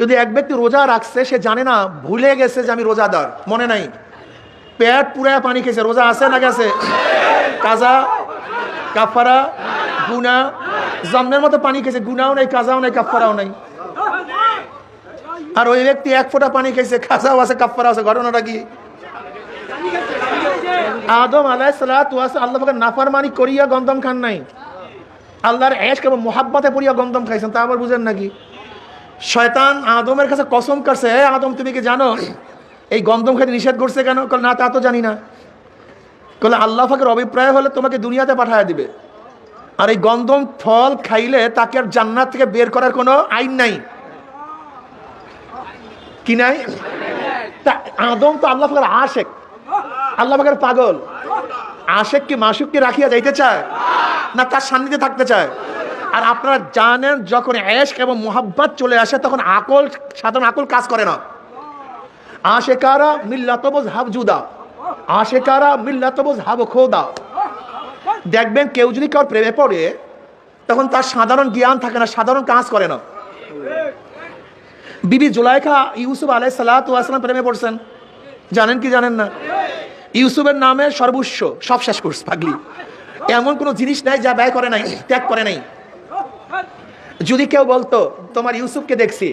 যদি এক ব্যক্তি রোজা রাখছে, সে জানে না, ভুলে গেছে যে আমি রোজাদার, মনে নাই, পেট পুরায় পানি খেয়েছে, রোজা আছে না গেছে? কাজা, কাফারা, গুনা, জন্মের মতো পানি খেয়েছে, গুনাও নাই, কাজাও নাই, কাফারাও নাই। আর ওই ব্যক্তি এক ফোঁটা পানি খেয়েছে, কাজাও আছে, কাফারাও আছে। ঘটনাটা কি? আদম আলাইহিস সালাতু ওয়াস সালাম আল্লাহ পাকের নাফরমানি করিয়া গন্ধম খান নাই, আল্লাহর ইশক এবং মুহাব্বতে পড়িয়া গন্ধম খাইছেন। তা আবার বুঝেন নাকি? শয়তান আদমের কাছে কসম করছে, হে আদম, তুমি কি জানো এই গন্ধম খাইতে নিষেধ করছে কেন? কল না, তা তো জানি না। কলে আল্লাহ পাকের অভিপ্রায় হলে তোমাকে দুনিয়াতে পাঠায় দিবে, আর এই গন্ধম ফল খাইলে তাকে আর জান্নাত থেকে বের করার কোনো আইন নাই। কি নাই? তা আদম তো আল্লাহ পাকের আশেক, আল্লাহ পাকের পাগল। আশেক কি মাসুককে রাখিয়া যাইতে চায় না তার সান্নিধ্যে থাকতে চায়? আর আপনারা জানেন, যখন ইশক এবং মুহাব্বত চলে আসে তখন আকল, সাধারণ আকল কাজ করে না। আশেকারা মিল্লাতবুজ হাবজুদা, আশেকারা মিল্লাতবুজ হাব খোদা। দেখবেন কেউ যদি কারোর প্রেমে পড়ে, তখন তার সাধারণ জ্ঞান থাকে না, সাধারণ কাজ করে না। বিবি জুলাইখা ইউসুফ আলাইহিস সালাতু ওয়াস সালাম প্রেমে পড়ছেন, জানেন কি জানেন না? ইউসুফের নামে সর্বস্ব সব শেষ করছে পাগলি। এমন কোনো জিনিস নাই যা ব্যয় করে নাই, ত্যাগ করে নাই। যদি কেউ বলতো তোমার ইউসুফকে দেখছি,